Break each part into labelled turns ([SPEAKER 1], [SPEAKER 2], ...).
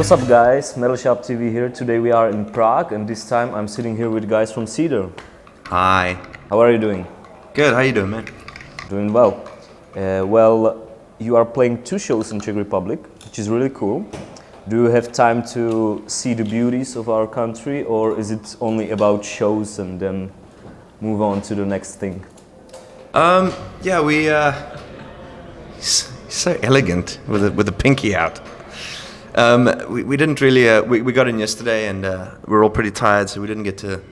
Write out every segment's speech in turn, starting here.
[SPEAKER 1] What's up guys, Metalshop TV here. Today we are in Prague and this time I'm sitting here with guys from Seether.
[SPEAKER 2] Hi.
[SPEAKER 1] How are you doing?
[SPEAKER 2] Good, how you doing, man?
[SPEAKER 1] Doing well. Well, you are playing 2 shows in Czech Republic, which is really cool. Do you have time to see the beauties of our country, or is it only about shows and then move on to the next thing?
[SPEAKER 2] Yeah, he's so elegant with the pinky out. We didn't really, we got in yesterday and we're all pretty tired, so we didn't get to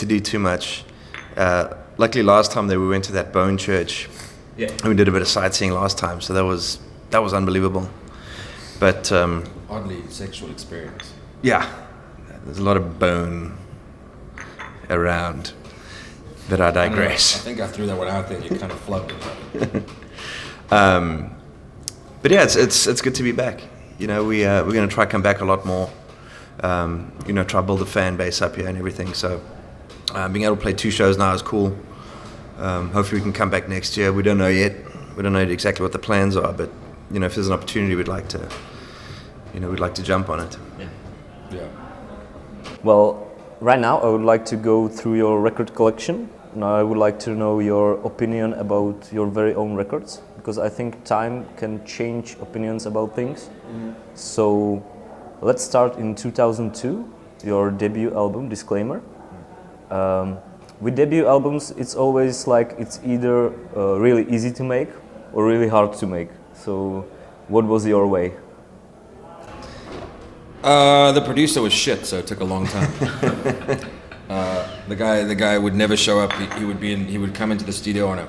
[SPEAKER 2] do too much. Luckily last time we went to that bone church.
[SPEAKER 1] Yeah.
[SPEAKER 2] And we did a bit of sightseeing last time, so that was unbelievable. But
[SPEAKER 3] oddly sexual experience.
[SPEAKER 2] yeah, there's a lot of bone around. But I digress.
[SPEAKER 3] I think I threw that one out there. You kind of flubbed it.
[SPEAKER 2] But yeah, it's good to be back. You know, we're going to try come back a lot more. You know, try build a fan base up here and everything. So being able to play 2 shows now is cool. Hopefully we can come back next year. We don't know yet. We don't know exactly what the plans are, but you know, if there's an opportunity, we'd like to jump on it.
[SPEAKER 3] Yeah.
[SPEAKER 1] Well, right now I would like to go through your record collection. Now I would like to know your opinion about your very own records, because I think time can change opinions about things. So let's start in 2002, your debut album, Disclaimer. With debut albums, it's always like it's either really easy to make or really hard to make. So what was your way?
[SPEAKER 3] The producer was shit, so it took a long time. The guy would never show up. He would come into the studio on a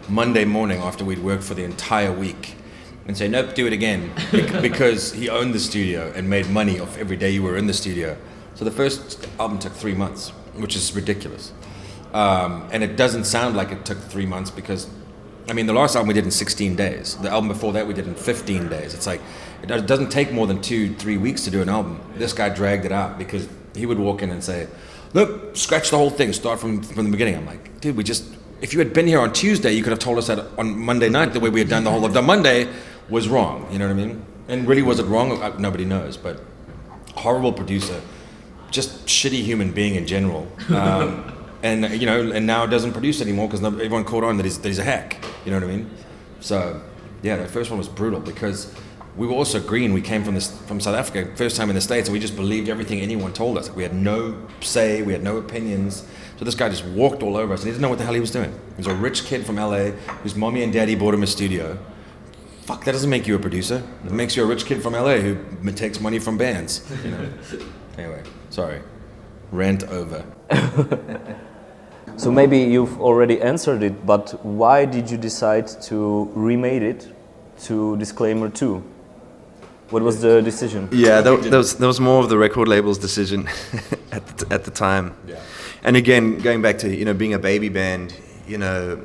[SPEAKER 3] Monday morning after we'd worked for the entire week and say, nope, do it again, because he owned the studio and made money off every day you were in the studio. So the first album took 3 months, which is ridiculous. And it doesn't sound like it took 3 months because, I mean, the last album we did in 16 days. The album before that we did in 15 days. It's like, it doesn't take more than 2-3 weeks to do an album. This guy dragged it out because he would walk in and say, look, scratch the whole thing, start from the beginning. I'm like, dude, if you had been here on Tuesday, you could have told us that on Monday night, the way we had done the whole of the Monday was wrong, you know what I mean? And really, was it wrong? Nobody knows, but horrible producer, just shitty human being in general. And you know, and now doesn't produce anymore because everyone caught on that he's a hack, you know what I mean? So yeah, the first one was brutal because we were also green. We came from South Africa, first time in the States, and we just believed everything anyone told us. We had no say, we had no opinions. So this guy just walked all over us, and he didn't know what the hell he was doing. He was a rich kid from LA whose mommy and daddy bought him a studio. Fuck, that doesn't make you a producer. It makes you a rich kid from LA who takes money from bands. You know. Anyway, sorry. Rant over.
[SPEAKER 1] So maybe you've already answered it, but why did you decide to remake it to Disclaimer 2? What was the decision?
[SPEAKER 2] Yeah, that was more of the record label's decision at the time.
[SPEAKER 3] Yeah.
[SPEAKER 2] And again, going back to, you know, being a baby band, you know,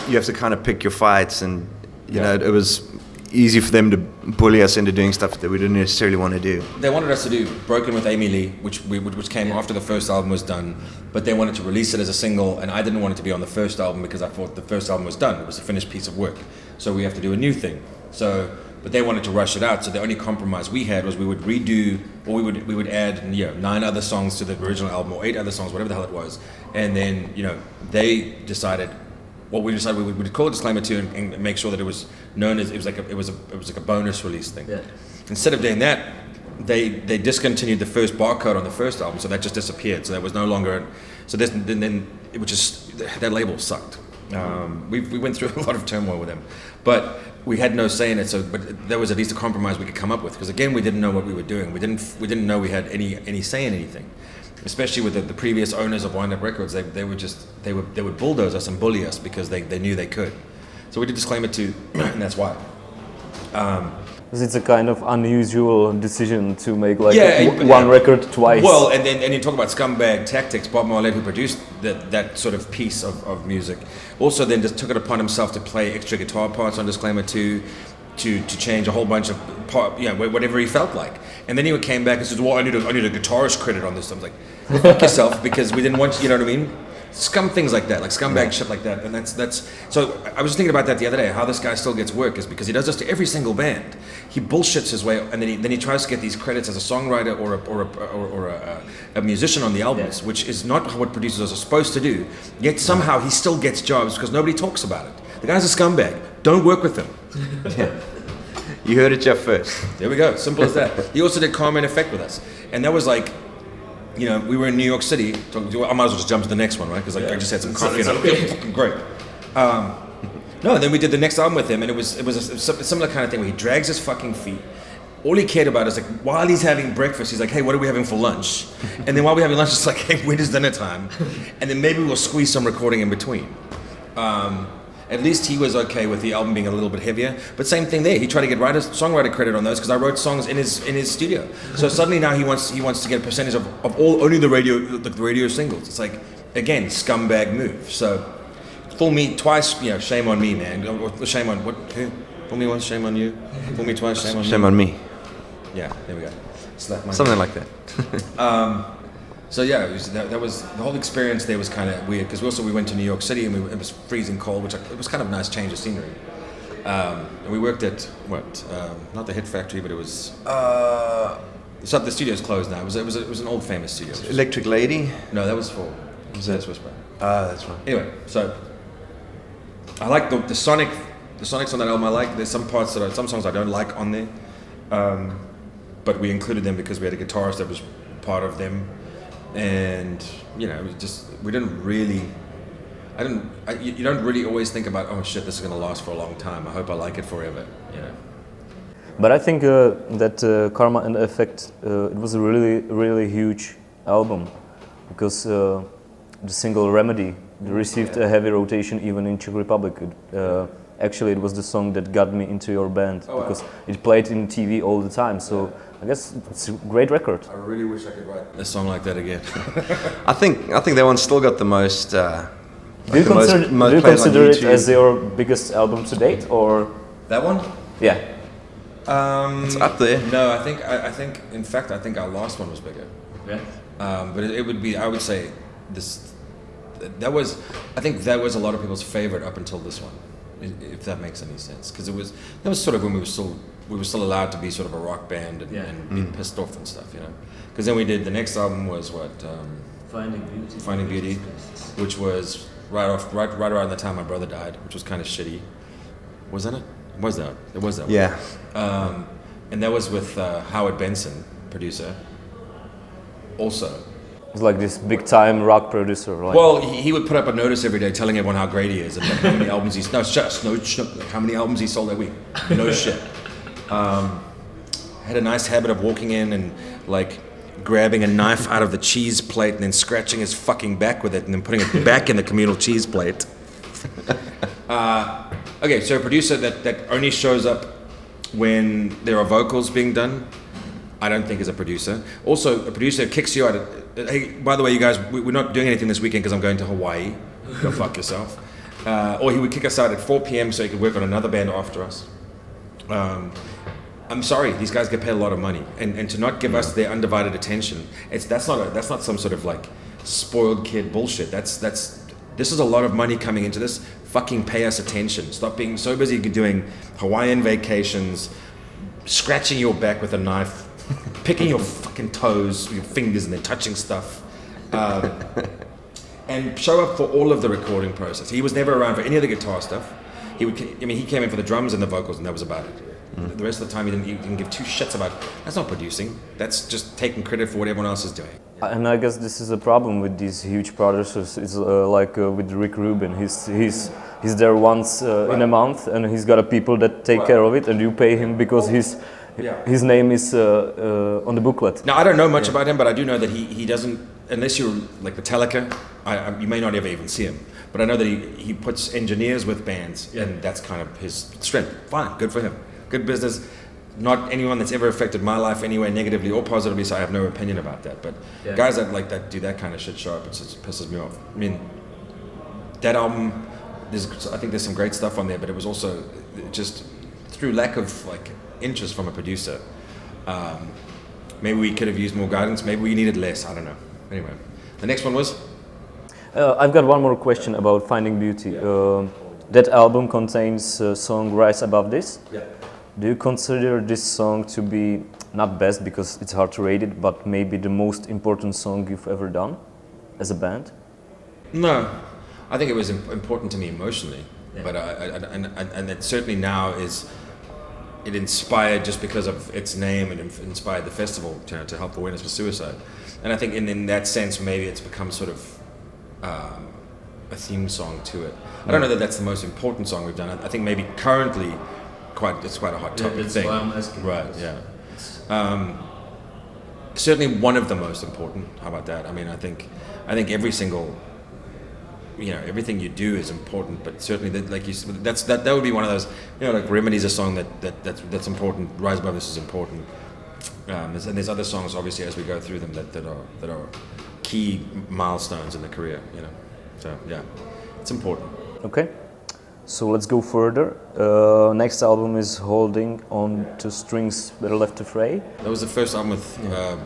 [SPEAKER 2] you have to kind of pick your fights, and you know, it was easy for them to bully us into doing stuff that we didn't necessarily want to do.
[SPEAKER 3] They wanted us to do Broken with Amy Lee, which came after the first album was done, but they wanted to release it as a single, and I didn't want it to be on the first album because I thought the first album was done. It was a finished piece of work. So we have to do a new thing. But they wanted to rush it out, so the only compromise we had was we would redo, or we would add 9 other songs to the original album, or 8 other songs, whatever the hell it was. And then, you know, they decided, we decided we would call it Disclaimer 2 and make sure that it was known as, it was like a bonus release thing. Yeah. Instead of doing that, they discontinued the first barcode on the first album, so that just disappeared. So that was no longer, so then it was just, that label sucked. We went through a lot of turmoil with them, but we had no say in it. So, but there was at least a compromise we could come up with, because again, we didn't know what we were doing. We didn't know we had any say in anything. Especially with the previous owners of Wind Up Records, they would bulldoze us and bully us because they knew they could. So we did Disclaimer 2, and that's why.
[SPEAKER 1] Because it's a kind of unusual decision to make, like one record twice.
[SPEAKER 3] Well, and you talk about scumbag tactics. Bob Marley, who produced that sort of piece of music, also then just took it upon himself to play extra guitar parts on Disclaimer 2, to change a whole bunch of whatever he felt like. And then he came back and said, well, I need a guitarist credit on this. I was like, fuck yourself, because we didn't want you know what I mean? scum things like that, like scumbag shit like that. And that's. So I was just thinking about that the other day. How this guy still gets work is because he does this to every single band. He bullshits his way, and then he tries to get these credits as a songwriter or a musician on the albums, which is not what producers are supposed to do. Yet somehow he still gets jobs because nobody talks about it. The guy's a scumbag. Don't work with him.
[SPEAKER 2] You heard it, Jeff, first.
[SPEAKER 3] There we go. Simple as that. He also did Karma and Effect with us, and that was like, you know, we were in New York City. I might as well just jump to the next one, right? Because I just had some coffee and I feel fucking great. No, and then we did the next album with him, and it was a similar kind of thing where he drags his fucking feet. All he cared about is like, while he's having breakfast, he's like, hey, what are we having for lunch? And then while we're having lunch, it's like, hey, when is dinner time? And then maybe we'll squeeze some recording in between. At least he was okay with the album being a little bit heavier. But same thing there. He tried to get songwriter credit on those because I wrote songs in his studio. So suddenly now he wants to get a percentage of only the radio singles. It's like, again, scumbag move. So fool me twice, you know, shame on me, man. Shame on what? Who? Fool me once, shame on you. Fool me twice, shame on
[SPEAKER 2] Shame
[SPEAKER 3] me.
[SPEAKER 2] on me.
[SPEAKER 3] Yeah, there we go. Slap my
[SPEAKER 2] Something
[SPEAKER 3] hand.
[SPEAKER 2] like that.
[SPEAKER 3] So yeah, that was the whole experience there was kind of weird because we went to New York City and it was freezing cold, which it was kind of a nice change of scenery. And we worked at not the Hit Factory, but it was the studio's closed now. It was an old famous studio.
[SPEAKER 2] Electric Lady?
[SPEAKER 3] No, that was for Swiss Whisper.
[SPEAKER 2] That's right.
[SPEAKER 3] Anyway, so I like the sonics on that album. I like there's some songs I don't like on there, but we included them because we had a guitarist that was part of them. And you know, you don't really always think about, oh shit, this is going to last for a long time. I hope I like it forever, you know.
[SPEAKER 1] But I think that Karma and Effect, it was a really huge album because the single Remedy received a heavy rotation even in Czech Republic. Actually, it was the song that got me into your band because it played in TV all the time. So I guess it's a great record.
[SPEAKER 3] I really wish I could write a song like that again.
[SPEAKER 2] I think that one still got the most.
[SPEAKER 1] Do you consider it as your biggest album to date, or
[SPEAKER 3] that one?
[SPEAKER 1] Yeah.
[SPEAKER 2] It's up there.
[SPEAKER 3] No, I think in fact our last one was bigger.
[SPEAKER 1] Yeah.
[SPEAKER 3] But it would be, I would say this. That was a lot of people's favorite up until this one, if that makes any sense. Because that was sort of when we were still allowed to be sort of a rock band and be pissed off and stuff, you know. Because then we did the next album was Finding Beauty, which was right around the time my brother died, which was kind of shitty. Wasn't it? It was that.
[SPEAKER 2] Yeah.
[SPEAKER 3] And that was with Howard Benson, producer. Also.
[SPEAKER 1] It's like this big time rock producer, right?
[SPEAKER 3] Well, he would put up a notice every day telling everyone how great he is and how many albums how many albums he sold that week. No shit. Had a nice habit of walking in and like grabbing a knife out of the cheese plate and then scratching his fucking back with it and then putting it back in the communal cheese plate. Okay, so a producer that only shows up when there are vocals being done, I don't think is a producer. Also, a producer kicks you out. Hey, by the way, you guys, we're not doing anything this weekend because I'm going to Hawaii. Go fuck yourself. Or he would kick us out at 4 p.m. so he could work on another band after us. I'm sorry, these guys get paid a lot of money, and to not give us their undivided attention, that's not some sort of like spoiled kid bullshit. This is a lot of money coming into this. Fucking pay us attention. Stop being so busy doing Hawaiian vacations, scratching your back with a knife, picking your fucking toes, your fingers, and then touching stuff. And show up for all of the recording process. He was never around for any of the guitar stuff. He came in for the drums and the vocals, and that was about it. The rest of the time, he didn't give two shits about. That's not producing. That's just taking credit for what everyone else is doing.
[SPEAKER 1] And I guess this is a problem with these huge producers. It's like with Rick Rubin. He's there once in a month, and he's got people that take care of it, and you pay him because his name is on the booklet.
[SPEAKER 3] Now I don't know much about him, but I do know that he doesn't. Unless you're like Metallica, you may not ever even see him. But I know that he puts engineers with bands, and that's kind of his strength. Fine, good for him. Good business. Not anyone that's ever affected my life anyway, negatively or positively, so I have no opinion about that. But guys that do that kind of shit show up, it just pisses me off. I mean, that album, I think there's some great stuff on there, but it was also just through lack of like interest from a producer. Maybe we could have used more guidance. Maybe we needed less. I don't know. Anyway, the next one was?
[SPEAKER 1] I've got one more question about Finding Beauty. That album contains song Rise Above This.
[SPEAKER 3] Yeah.
[SPEAKER 1] Do you consider this song to be not best because it's hard to rate it, but maybe the most important song you've ever done as a band?
[SPEAKER 3] No, I think it was important to me emotionally, but and it certainly now is. It inspired just because of its name, and inspired the festival to help awareness for suicide. And I think in that sense, maybe it's become sort of a theme song to it. I don't know that that's the most important song we've done. I think maybe currently, it's quite a hot topic thing.
[SPEAKER 1] Why I'm asking.
[SPEAKER 3] Right? Yeah. Certainly one of the most important. How about that? I mean, I think every single, everything you do is important, but certainly that would be one of those, like Remedy's a song that's important. Rise Above This is important. And there's other songs, obviously, as we go through them that are key milestones in the career. So yeah, it's important.
[SPEAKER 1] Okay, so let's go further. Next album is Holding On To Strings Better Left to Fray.
[SPEAKER 3] That was the first album with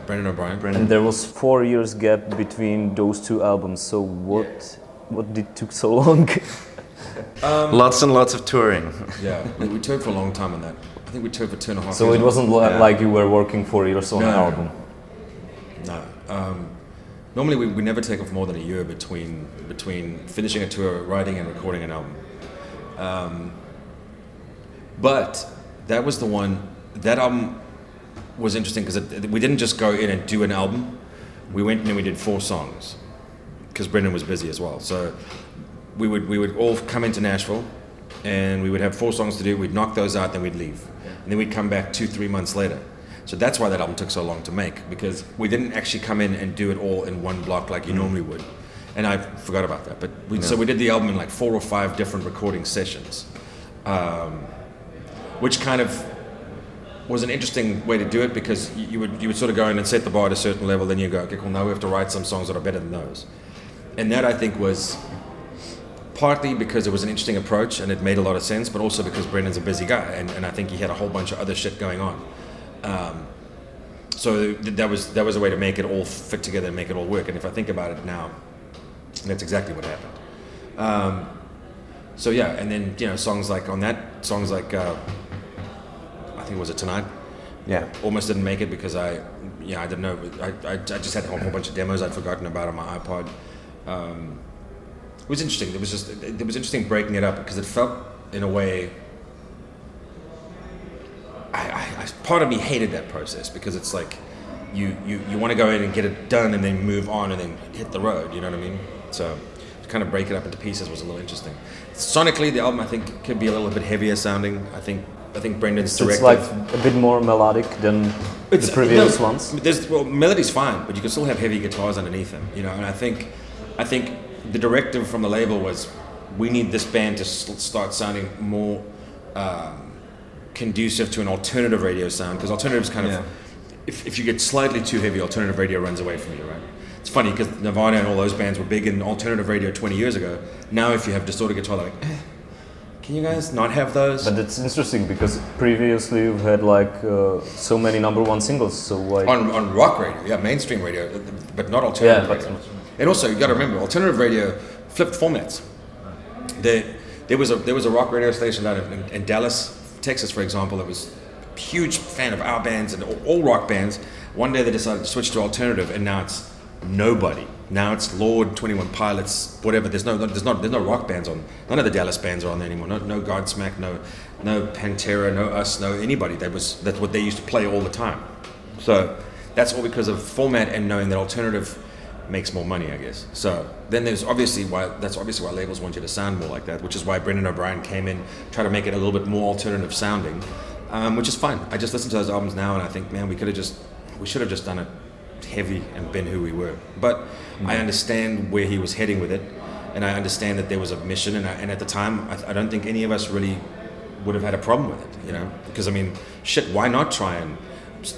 [SPEAKER 3] Brendan O'Brien.
[SPEAKER 1] And there was 4 years gap between those two albums. So what did took so long?
[SPEAKER 2] Lots and lots of touring.
[SPEAKER 3] Yeah, we toured for a long time on that. I think we toured for 2.5 years.
[SPEAKER 1] So it wasn't like you were working 4 years on an album?
[SPEAKER 3] No. Normally we never take off more than a year between finishing a tour, writing and recording an album. But that was the one, that album was interesting because we didn't just go in and do an album. We went in and we did 4 songs because Brendan was busy as well. So we would all come into Nashville and we would have 4 songs to do. We'd knock those out, then we'd leave. And then we'd come back 2-3 months later. So that's why that album took so long to make, because we didn't actually come in and do it all in one block like you normally would. And I forgot about that. But so we did the album in like 4 or 5 different recording sessions, which kind of was an interesting way to do it, because you would sort of go in and set the bar at a certain level, then you go, okay, cool, now we have to write some songs that are better than those. And that, I think, was partly because it was an interesting approach and it made a lot of sense, but also because Brendan's a busy guy, and I think he had a whole bunch of other shit going on. So that was a way to make it all fit together and make it all work. And if I think about it now, that's exactly what happened. So yeah, and then songs like I think it was Tonight.
[SPEAKER 2] Yeah.
[SPEAKER 3] Almost didn't make it because I didn't know. I just had a whole bunch of demos I'd forgotten about on my iPod. It was interesting. It was interesting breaking it up because it felt in a way. Part of me hated that process because it's like you want to go in and get it done and then move on and then hit the road. You know what I mean? So to kind of break it up into pieces was a little interesting. Sonically, the album I think could be a little bit heavier sounding. I think Brendan's directive.
[SPEAKER 1] It's like a bit more melodic than the previous ones.
[SPEAKER 3] Melody's fine, but you can still have heavy guitars underneath them. And I think the directive from the label was, we need this band to start sounding more conducive to an alternative radio sound, because alternative's kind of, if you get slightly too heavy, alternative radio runs away from you, right? It's funny because Nirvana and all those bands were big in alternative radio 20 years ago. Now if you have distorted guitar, like, can you guys not have those?
[SPEAKER 1] But it's interesting because previously you've had like so many #1 singles, so why?
[SPEAKER 3] On rock radio, mainstream radio, but not alternative radio. And also, you got to remember, alternative radio flipped formats. There was a rock radio station down in Dallas, Texas, for example, that was a huge fan of our bands and all rock bands. One day they decided to switch to alternative, and now it's nobody. Now it's Lord, 21 Pilots, whatever. There's no rock bands on. None of the Dallas bands are on there anymore. No Godsmack, no Pantera, no Us, no anybody. That's what they used to play all the time. So that's all because of format and knowing that alternative makes more money, I guess. So then that's obviously why labels want you to sound more like that, which is why Brendan O'Brien came in, try to make it a little bit more alternative sounding, which is fine. I just listen to those albums now and I think, man, we should have just done it heavy and been who we were. But I understand where he was heading with it, and I understand that there was a mission, and at the time, I don't think any of us really would have had a problem with it, because I mean, shit, why not try and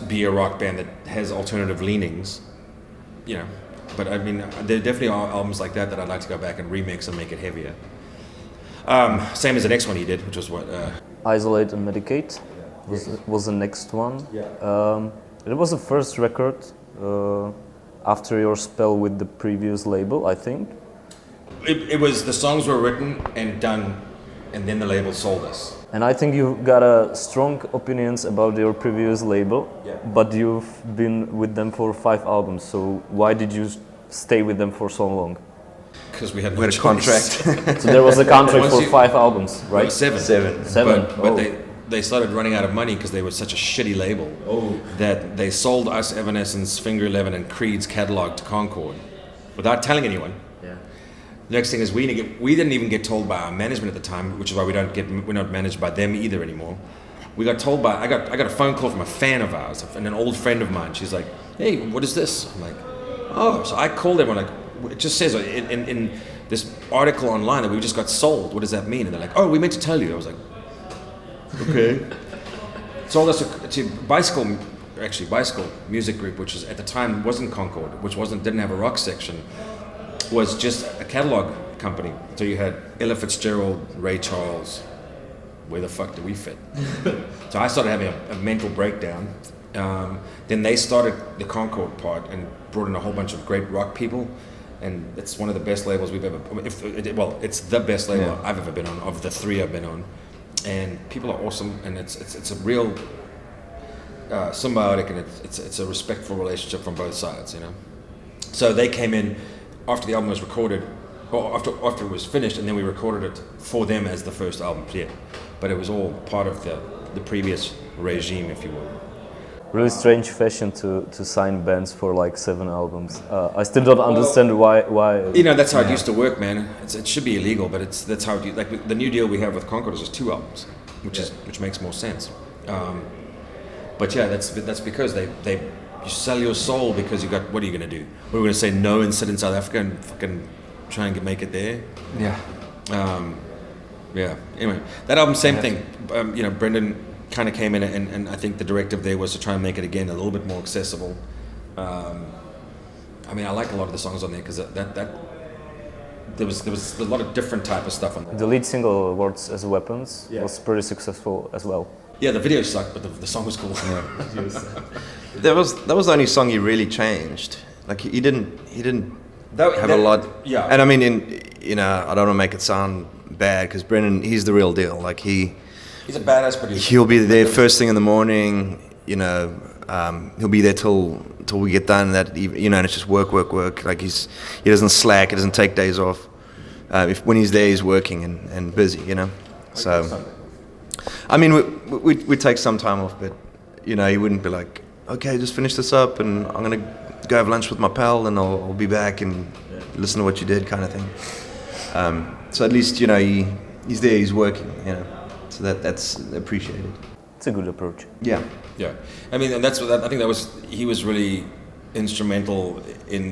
[SPEAKER 3] be a rock band that has alternative leanings, But I mean, there definitely are albums like that I'd like to go back and remix and make it heavier. Same as the next one he did, which was what?
[SPEAKER 1] Isolate and Medicate was the next one.
[SPEAKER 3] Yeah.
[SPEAKER 1] It was the first record after your spell with the previous label, I think.
[SPEAKER 3] It was the songs were written and done, and then the label sold us.
[SPEAKER 1] And I think you've got a strong opinions about your previous label, but you've been with them for 5 albums. So why did you stay with them for so long?
[SPEAKER 3] Because we had
[SPEAKER 2] We had a contract.
[SPEAKER 1] So there was a contract
[SPEAKER 3] Once
[SPEAKER 1] for
[SPEAKER 3] you-
[SPEAKER 1] 5 albums, right?
[SPEAKER 3] 7.
[SPEAKER 1] Seven.
[SPEAKER 3] But
[SPEAKER 1] Oh.
[SPEAKER 3] they started running out of money because they were such a shitty label that they sold us Evanescence, Finger 11, and Creed's catalog to Concord without telling anyone.
[SPEAKER 1] Yeah.
[SPEAKER 3] Next thing is we didn't even get told by our management at the time, which is why we're not managed by them either anymore. We got told by I got a phone call from a fan of ours and an old friend of mine. She's like, "Hey, what is this?" I'm like, "Oh." So I called everyone like, it just says in this article online that we just got sold. What does that mean? And they're like, "Oh, we meant to tell you." I was like, "Okay." Sold us to Bicycle Music Group, which was at the time wasn't Concord, which didn't have a rock section, was just a catalog company. So you had Ella Fitzgerald, Ray Charles. Where the fuck do we fit? So I started having a mental breakdown. Then they started the Concord part and brought in a whole bunch of great rock people. And it's one of the best labels we've ever. It's the best label I've ever been on, of the 3 I've been on. And people are awesome, and it's a real symbiotic, and it's a respectful relationship from both sides, you know. So they came in after the album was recorded, or after it was finished, and then we recorded it for them as the first album. Yeah, but it was all part of the previous regime, if you will.
[SPEAKER 1] Really strange fashion to sign bands for like 7 albums. I still don't understand why.
[SPEAKER 3] You know, that's how it used to work, man. It should be illegal, but that's how it, like the new deal we have with Concord is just 2 albums, which makes more sense. But yeah, that's because you sell your soul because you got. What are you gonna do? We're gonna say no and sit in South Africa and fucking try and make it there.
[SPEAKER 2] Yeah.
[SPEAKER 3] Yeah. Anyway, that album, same thing. You know, Brendan kind of came in, and I think the directive there was to try and make it again a little bit more accessible. I mean, I like a lot of the songs on there because there was a lot of different type of stuff on there.
[SPEAKER 1] The lead single, Words as Weapons, was pretty successful as well.
[SPEAKER 3] Yeah, the video sucked, but the song was cool.
[SPEAKER 2] That was the only song he really changed. Like he didn't have a lot.
[SPEAKER 3] Yeah.
[SPEAKER 2] And I mean, I don't want to make it sound bad because Brendan, he's the real deal. Like
[SPEAKER 3] he's a badass producer.
[SPEAKER 2] He'll be there first thing in the morning. You know, he'll be there till we get done. And it's just work. Like he doesn't slack. He doesn't take days off. When he's there, he's working and busy. You know, so. I mean, we take some time off, but he wouldn't be like, okay, just finish this up, and I'm gonna go have lunch with my pal, and I'll be back and listen to what you did, kind of thing. So at least he's there, he's working, So that's appreciated.
[SPEAKER 1] It's a good approach.
[SPEAKER 2] Yeah.
[SPEAKER 3] Yeah, I mean, and I think he was really instrumental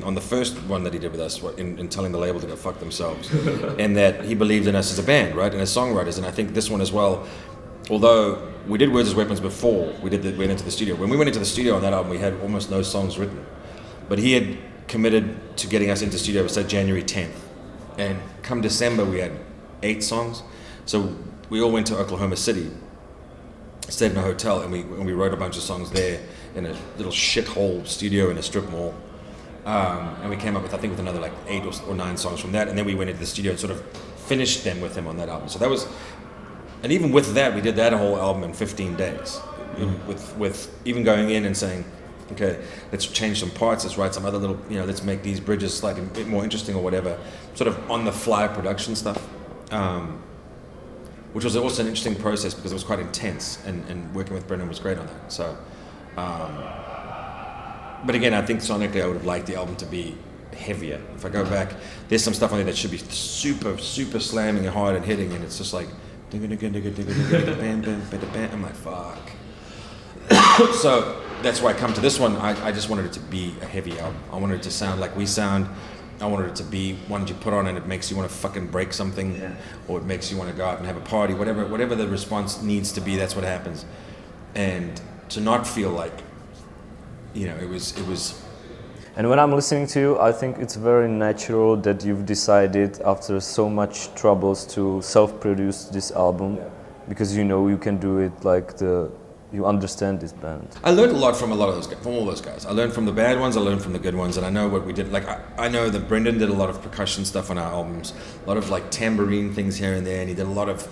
[SPEAKER 3] on the first one that he did with us in telling the label to go fuck themselves, and that he believed in us as a band, right, and as songwriters. And I think this one as well. Although we did Words as Weapons before we went into the studio. When we went into the studio on that album, we had almost no songs written. But he had committed to getting us into the studio, say January 10th. And come December, we had 8 songs. So we all went to Oklahoma City, stayed in a hotel, and we wrote a bunch of songs there in a little shithole studio in a strip mall. And we came up with, I think, with another like 8 or 9 songs from that. And then we went into the studio and sort of finished them with him on that album. So that was... And even with that, we did that whole album in 15 days. With even going in and saying, okay, let's change some parts, let's write some other little, let's make these bridges slightly a bit more interesting or whatever. Sort of on the fly production stuff, which was also an interesting process because it was quite intense, and working with Brendan was great on that. So, but again, I think sonically I would have liked the album to be heavier. If I go back, there's some stuff on there that should be super, super slamming and hard and hitting, and it's just like, I'm like, fuck. So that's why I come to this one. I just wanted it to be a heavy album. I wanted it to sound like we sound. I wanted it to be one that you put on and it makes you want to fucking break something, or it makes you want to go out and have a party. Whatever the response needs to be, that's what happens. And to not feel like, it was.
[SPEAKER 1] And when I'm listening to you, I think it's very natural that you've decided after so much troubles to self-produce this album, because you can do it like the you understand this band?
[SPEAKER 3] I learned a lot from a lot of those guys, from all those guys. I learned from the bad ones, I learned from the good ones, and I know what we did. Like I know that Brendan did a lot of percussion stuff on our albums, a lot of like tambourine things here and there, and he did a lot of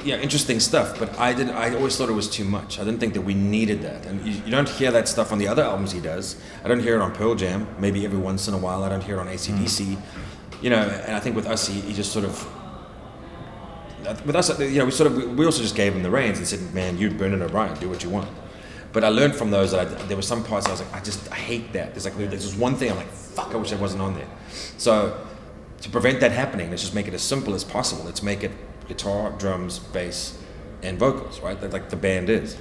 [SPEAKER 3] interesting stuff. But I always thought it was too much. I didn't think that we needed that, and you don't hear that stuff on the other albums he does. I don't hear it on Pearl Jam. Maybe every once in a while. I don't hear it on AC/DC. You know, and I think with us, he just sort of. With us, you know, we also just gave him the reins and said, "Man, you, Brendan O'Brien, do what you want." But I learned from those that there were some parts I was like, I hate that. There's just one thing I'm like, fuck, I wish I wasn't on there. So to prevent that happening, let's just make it as simple as possible. Let's make it guitar, drums, bass, and vocals, right? Like the band is.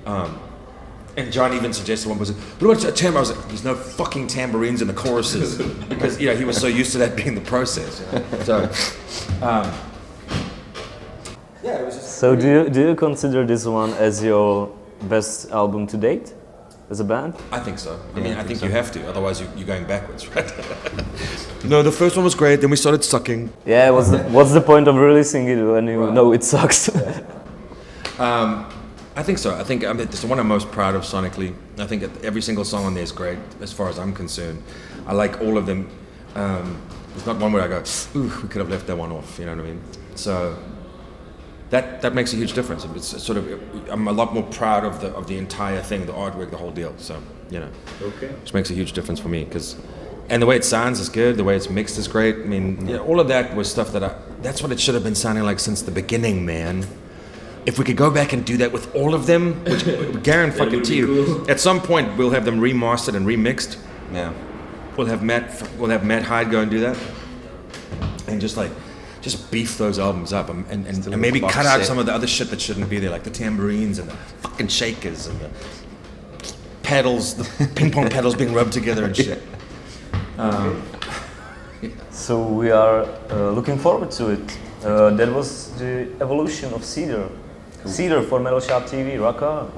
[SPEAKER 3] And John even suggested one was, what about a tambourine? I was like, there's no fucking tambourines in the choruses because you know he was so used to that being the process. You know? So. Yeah, it was just
[SPEAKER 1] So do you consider this one as your best album to date as a band?
[SPEAKER 3] I think so. I mean, I think you have to, otherwise you're going backwards, right? No, the first one was great, then we started sucking.
[SPEAKER 1] Yeah, what's the point of releasing it when you know it sucks?
[SPEAKER 3] I think so. I think it's the one I'm most proud of sonically. I think every single song on there is great, as far as I'm concerned. I like all of them. There's not one where I go, ooh, we could have left that one off, you know what I mean? So that makes a huge difference. It's sort of, I'm a lot more proud of the entire thing, the artwork, the whole deal. So, you know, which makes a huge difference for me. And the way it sounds is good, the way it's mixed is great. I mean, yeah, all of that was stuff that's what it should have been sounding like since the beginning, man. If we could go back and do that with all of them, which guarantee you, cool. At some point we'll have them remastered and remixed.
[SPEAKER 2] Yeah.
[SPEAKER 3] We'll have Matt Hyde go and do that, and just beef those albums up and maybe cut out some of the other shit that shouldn't be there, like the tambourines and the fucking shakers and the pedals, the ping pong pedals being rubbed together and shit.
[SPEAKER 1] So we are looking forward to it. That was the evolution of Seether. Cool. Seether for Metalshop TV, rock on.